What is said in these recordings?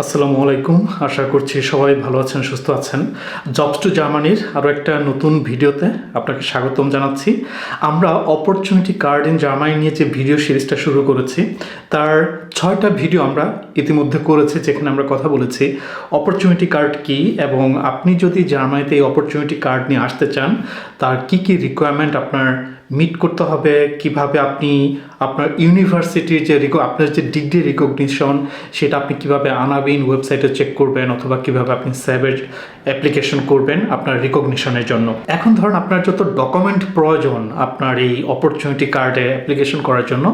আসসালামু আলাইকুম। আশা করছি সবাই ভালো আছেন, সুস্থ আছেন। জবস টু জার্মানির আরও একটা নতুন ভিডিওতে আপনাকে স্বাগতম জানাচ্ছি। আমরা অপরচুনিটি কার্ড ইন জার্মানি নিয়ে যে ভিডিও সিরিজটা শুরু করেছি, তার 6টা ভিডিও আমরা ইতিমধ্যে করেছি, যেখানে আমরা কথা বলেছি অপরচুনিটি কার্ড কী এবং আপনি যদি জার্মানিতে এই অপরচুনিটি কার্ড নিয়ে আসতে চান, তার কী কী রিকোয়ারমেন্ট আপনার মিট করতে হবে, কিভাবে আপনি আপনার ইউনিভার্সিটির যে আপনার যে ডিগ্রি রিকগনিশন সেটা আপনি কিভাবে আনাবেন, ওয়েবসাইটে চেক করবেন, অথবা কিভাবে আপনি স্যাবের অ্যাপ্লিকেশন করবেন আপনার রিকগনিশনের জন্য। এখন ধরুন আপনার যত ডকুমেন্ট প্রয়োজন আপনার এই অপরচুনিটি কার্ডে অ্যাপ্লিকেশন করার জন্য,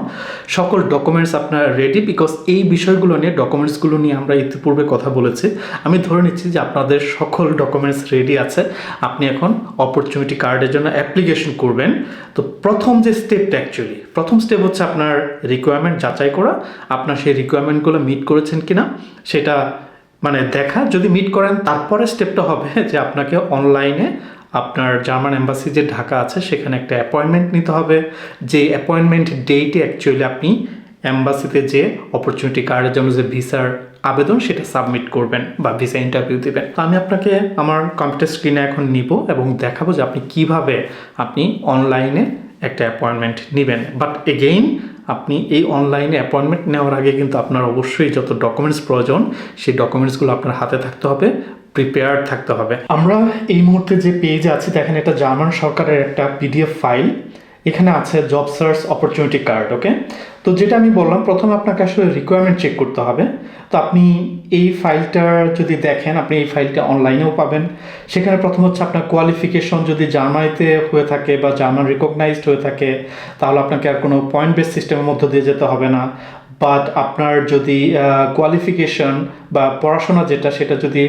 সকল ডকুমেন্টস আপনার রেডি, বিকজ এই বিষয়গুলো নিয়ে ডকুমেন্টসগুলো নিয়ে আমরা ইতিপূর্বে কথা বলেছি। আমি ধরে নিচ্ছি যে আপনাদের সকল ডকুমেন্টস রেডি আছে, আপনি এখন অপরচুনিটি কার্ডের জন্য অ্যাপ্লিকেশন করবেন। তো প্রথম যে স্টেপটা, প্রথম স্টেপ হচ্ছে আপনার রিকোয়ারমেন্ট যাচাই করা, আপনার সেই রিকোয়ারমেন্টগুলো মিট করেছেন কিনা সেটা দেখা। যদি মিট করেন, তারপরে স্টেপটা হবে যে আপনাকে অনলাইনে আপনার জার্মান এম্বাসি যে ঢাকা আছে সেখানে একটা অ্যাপয়েন্টমেন্ট নিতে হবে। যে অ্যাপয়েন্টমেন্ট ডেটে আপনি এম্বাসিতে যে অপরচুনিটি কার্ডের জন্য যে ভিসার আবেদন সেটা সাবমিট করবেন বা ভিসা ইন্টারভিউ দেবেন। তো আমি আপনাকে আমার কম্পিউটার স্ক্রিনে এখন নিব এবং দেখাবো যে আপনি কিভাবে আপনি অনলাইনে একটা অ্যাপয়েন্টমেন্ট নেবেন। বাট এগেইন, আপনি এই অনলাইনে অ্যাপয়েন্টমেন্ট নেওয়ার আগে কিন্তু আপনার অবশ্যই যত ডকুমেন্টস প্রয়োজন সেই ডকুমেন্টসগুলো আপনার হাতে থাকতে হবে, প্রিপেয়ার্ড থাকতে হবে। আমরা এই মুহূর্তে যে পেজে আছি, দেখেন এটা জার্মান সরকারের একটা পিডিএফ ফাইল। এখানে আছে জব সার্চ অপরচুনিটি কার্ড। ওকে, তো যেটা আমি বললাম, প্রথমে আপনাকে আসলে রিকোয়ারমেন্ট চেক করতে হবে। তো আপনি এই ফাইলটা যদি দেখেন, আপনি এই ফাইলটা অনলাইনেও পাবেন। সেখানে প্রথম হচ্ছে আপনার কোয়ালিফিকেশন যদি জার্মানিতে হয়ে থাকে বা জার্মান রিকগনাইজড হয়ে থাকে, তাহলে আপনাকে আর কোনো পয়েন্ট বেস সিস্টেমের মধ্য দিয়ে যেতে হবে না। বাট আপনার যদি কোয়ালিফিকেশন বা পড়াশোনা সেটা যদি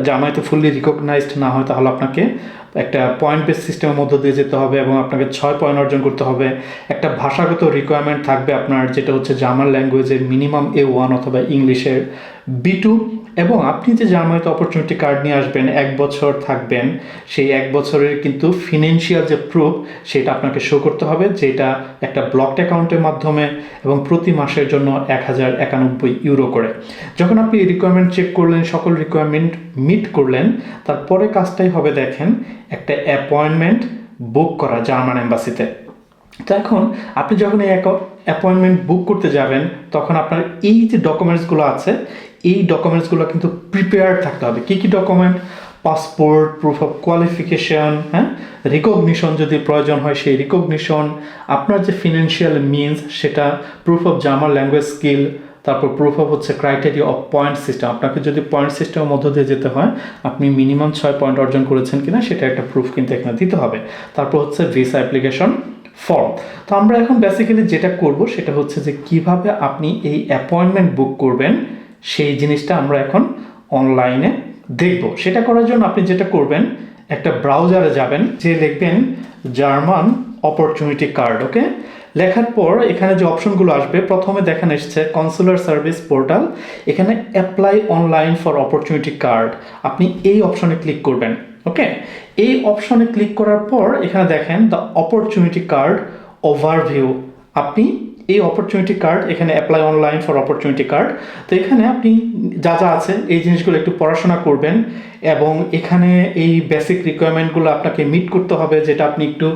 জার্মানিতে ফুললি রিকগনাইজড না হয়, তাহলে আপনাকে একটা পয়েন্ট বেস সিস্টেমের মধ্য দিয়ে যেতে হবে এবং আপনাকে 6 পয়েন্ট অর্জন করতে হবে। একটা ভাষাগত রিকোয়ারমেন্ট থাকবে আপনার, যেটা হচ্ছে জার্মান ল্যাঙ্গুয়েজের মিনিমাম A1 অথবা ইংলিশের B2। এবং আপনি যে জার্মানিতে অপরচুনিটি কার্ড নিয়ে আসবেন, 1 বছর থাকবেন, সেই 1 বছরের কিন্তু ফিনান্সিয়াল যে প্রুফ সেটা আপনাকে শো করতে হবে, যেটা একটা ব্লকড অ্যাকাউন্টের মাধ্যমে এবং প্রতি মাসের জন্য 1091 ইউরো করে। যখন আপনি এই রিকোয়ারমেন্ট চেক করলেন, সকল রিকোয়ারমেন্ট মিট করলেন, তারপরে কাজটাই হবে দেখেন একটা অ্যাপয়েন্টমেন্ট বুক করা জার্মান এম্বাসিতে। তো এখন আপনি যখন এই অ্যাপয়েন্টমেন্ট বুক করতে যাবেন, তখন আপনার এই যে ডকুমেন্টসগুলো আছে, এই ডকুমেন্টসগুলো কিন্তু প্রিপেয়ার থাকতে হবে। কী কী document? Passport, proof of qualification, recognition যদি প্রয়োজন হয় সেই রিকগনিশন, আপনার যে ফিনান্সিয়াল মিনস সেটা, proof of German language skill, তারপর প্রুফ অফ হচ্ছে ক্রাইটেরিয়া অফ পয়েন্ট সিস্টেম। আপনাকে যদি পয়েন্ট সিস্টেমের মধ্য দিয়ে যেতে হয়, আপনি মিনিমাম 6 পয়েন্ট অর্জন করেছেন কিনা সেটা একটা প্রুফ কিন্তু এখানে দিতে হবে। তারপর হচ্ছে ভিসা অ্যাপ্লিকেশন ফর্ম। তো আমরা এখন বেসিক্যালি যেটা করব সেটা হচ্ছে যে কিভাবে আপনি এই অ্যাপয়েন্টমেন্ট বুক করবেন, সেই জিনিসটা আমরা এখন অনলাইনে দেখব। সেটা করার জন্য আপনি যেটা করবেন, একটা ব্রাউজারে যাবেন, যে লিখবেন জার্মান অপরচুনিটি কার্ড। ওকে, লেখার পর এখানে যে অপশনগুলো আসবে, প্রথমে দেখেন এসছে কনসুলার সার্ভিস পোর্টাল। এখানে apply online for opportunity card, আপনি এই অপশনে ক্লিক করবেন। ওকে, এই অপশনে ক্লিক করার পর এখানে দেখেন দ্য অপরচুনিটি কার্ড ওভারভিউ। আপনি এই অপরচুনিটি কার্ড, এখানে apply online for opportunity card. তো এখানে আপনি যা যা আছে এই জিনিসগুলো একটু পড়াশোনা করবেন এবং এখানে এই বেসিক রিকোয়ারমেন্টগুলো আপনাকে মিট করতে হবে, যেটা আপনি একটু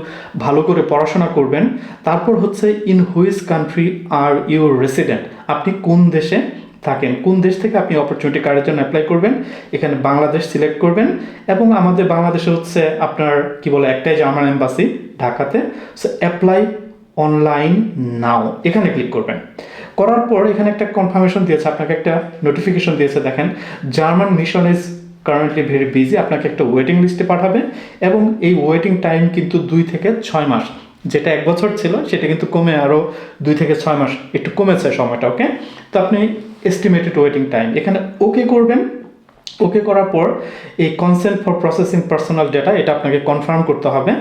ভালো করে পড়াশোনা করবেন। তারপর হচ্ছে in which country are you resident, আপনি কোন দেশে থাকেন, কোন দেশ থেকে আপনি অপরচুনিটি কার্ডের জন্য অ্যাপ্লাই করবেন। এখানে বাংলাদেশ সিলেক্ট করবেন এবং আমাদের বাংলাদেশে হচ্ছে আপনার একটাই জার্মান এম্বাসি ঢাকাতে। সো অ্যাপ্লাই অনলাইন নাও, এখানে ক্লিক করবেন। করার পর এখানে একটা কনফার্মেশন দিয়েছে, আপনাকে একটা নোটিফিকেশন দিয়েছে, দেখেন German mission is currently very busy, আপনাকে একটা ওয়েটিং লিস্টে পাঠাবে এবং এই ওয়েটিং টাইম কিন্তু 2 থেকে 6 মাস। যেটা 1 বছর ছিল সেটা কিন্তু কমে আরও 2 থেকে 6 মাস একটু কমেছে সময়টা। ওকে, তো আপনি এস্টিমেটেড ওয়েটিং টাইম এখানে ওকে করবেন। ওকে করার পর এই consent for processing personal data, এটা আপনাকে কনফার্ম করতে হবে।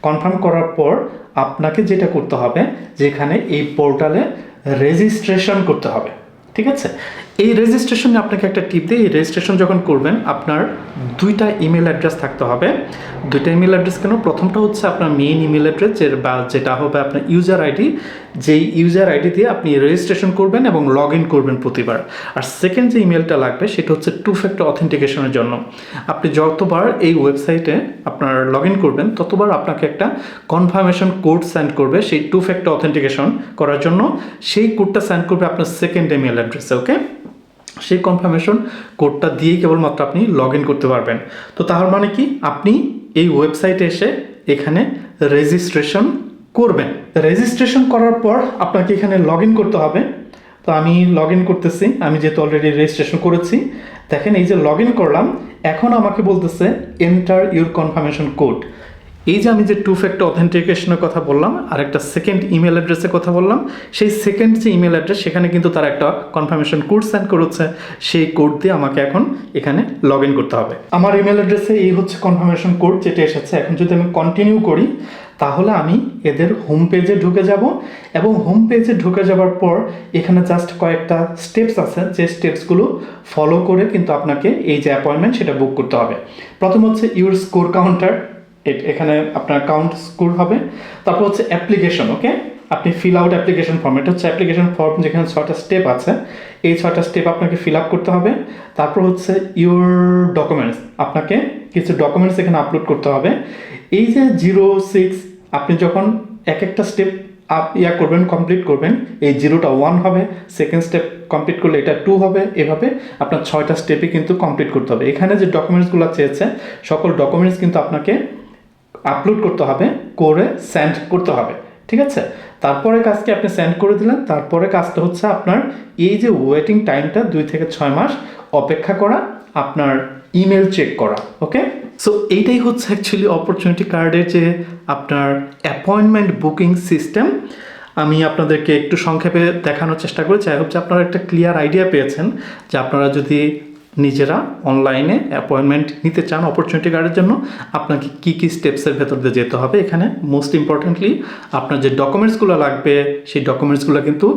কনফার্ম করার পর আপনাকে যেটা করতে হবে, যেখানে এই পোর্টালে রেজিস্ট্রেশন করতে হবে। ঠিক আছে, এই রেজিস্ট্রেশনে আপনাকে একটা টিপ দিই, এই রেজিস্ট্রেশন যখন করবেন আপনার দুইটা ইমেল অ্যাড্রেস থাকতে হবে। দুইটা ইমেল অ্যাড্রেস কেন? প্রথমটা হচ্ছে আপনার মেইন ইমেল অ্যাড্রেস বা যেটা হবে আপনার ইউজার আইডি, যেই ইউজার আইডি দিয়ে আপনি রেজিস্ট্রেশন করবেন এবং লগ ইন করবেন প্রতিবার। আর সেকেন্ড যে ইমেলটা লাগবে সেটা হচ্ছে 2 ফ্যাক্টর অথেন্টিকেশনের জন্য। আপনি যতবার এই ওয়েবসাইটে আপনার লগ ইন করবেন ততবার আপনাকে একটা কনফার্মেশন কোড সেন্ড করবে সেই 2 ফ্যাক্টর অথেন্টিকেশন করার জন্য। সেই কোডটা সেন্ড করবে আপনার সেকেন্ড ইমেল অ্যাড্রেসে। ওকে, সেই কনফার্মেশন কোডটা দিয়েই কেবলমাত্র আপনি লগ ইন করতে পারবেন। তো তার মানে কি, আপনি এই ওয়েবসাইটে এসে এখানে রেজিস্ট্রেশন করবেন। রেজিস্ট্রেশন করার পর আপনাকে এখানে লগ ইন করতে হবে। তো আমি লগ ইন করতেছি, আমি যেহেতু অলরেডি রেজিস্ট্রেশন করেছি। দেখেন এই যে লগ ইন করলাম, এখন আমাকে বলতেছে এন্টার ইউর কনফার্মেশন কোড। এই যে আমি যে 2 ফ্যাক্টর অথেন্টিকেশনের কথা বললাম আর একটা সেকেন্ড ইমেল অ্যাড্রেসের কথা বললাম, সেই সেকেন্ড যে ইমেল অ্যাড্রেস সেখানে কিন্তু তারা একটা কনফার্মেশন কোড সেন্ড করেছে। সেই কোড দিয়ে আমাকে এখন এখানে লগ ইন করতে হবে। আমার ইমেল অ্যাড্রেসে এই হচ্ছে কনফার্মেশন কোড যেটা এসেছে। এখন যদি আমি কন্টিনিউ করি তাহলে আমি এদের হোম পেজে ঢুকে যাব এবং হোম পেজে ঢুকে যাওয়ার পর এখানে জাস্ট কয়েকটা স্টেপস আছে, যে স্টেপসগুলো ফলো করে কিন্তু আপনাকে এই যে অ্যাপয়েন্টমেন্ট সেটা বুক করতে হবে। প্রথম হচ্ছে ইউর স্কোর কাউন্টার, এখানে আপনার কাউন্ট স্কোর হবে। তারপর হচ্ছে অ্যাপ্লিকেশন। ওকে, আপনি ফিল আউট অ্যাপ্লিকেশন ফর্ম, এটা হচ্ছে অ্যাপ্লিকেশন ফর্ম যেখানে 6টা স্টেপ আছে, এই 6টা স্টেপ আপনাকে ফিল আপ করতে হবে। তারপর হচ্ছে ইউর ডকুমেন্টস, আপনাকে কিছু ডকুমেন্টস এখানে আপলোড করতে হবে। এই যে 06 আপনি যখন এক একটা স্টেপ করবেন, কমপ্লিট করবেন, এই 0টা 1 হবে, সেকেন্ড স্টেপ কমপ্লিট করলে এটা 2 হবে, এভাবে আপনার 6টা স্টেপে কিন্তু কমপ্লিট করতে হবে। এখানে যে ডকুমেন্টসগুলো চেয়েছে সকল ডকুমেন্টস কিন্তু আপনাকে আপলোড করতে হবে, করে সেন্ড করতে হবে। ঠিক আছে, তারপরে কাজকে আপনি সেন্ড করে দিলেন। তারপরে কাজটা হচ্ছে আপনার এই যে ওয়েটিং টাইমটা 2 থেকে 6 মাস অপেক্ষা করা, আপনার ইমেল চেক করা। ওকে, সো এইটাই হচ্ছে অ্যাকচুয়ালি অপরচুনিটি কার্ডের যে আপনার অ্যাপয়েন্টমেন্ট বুকিং সিস্টেম। আমি আপনাদেরকে একটু সংক্ষেপে দেখানোর চেষ্টা করেছি। আই হোপ যে আপনারা একটা ক্লিয়ার আইডিয়া পেয়েছেন যে আপনারা যদি নিজেরা অনলাইনে অ্যাপয়েন্টমেন্ট নিতে চান অপরচুনিটি কার্ডের জন্য আপনাকে কী কী স্টেপসের ভেতর দিয়ে যেতে হবে। এখানে মোস্ট ইম্পর্টেন্টলি আপনার যে ডকুমেন্টসগুলো লাগবে সেই ডকুমেন্টসগুলো কিন্তু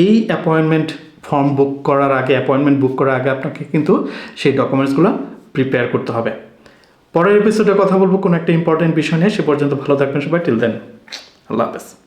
এই অ্যাপয়েন্টমেন্ট ফর্ম বুক করার আগে, অ্যাপয়েন্টমেন্ট বুক করার আগে আপনাকে কিন্তু সেই ডকুমেন্টসগুলো প্রিপেয়ার করতে হবে। পরের এপিসোডে কথা বলবো কোনো একটা ইম্পর্টেন্ট বিষয় নিয়ে। সে পর্যন্ত ভালো থাকবেন সবাই। টিল দেন, আল্লাহ হাফেজ।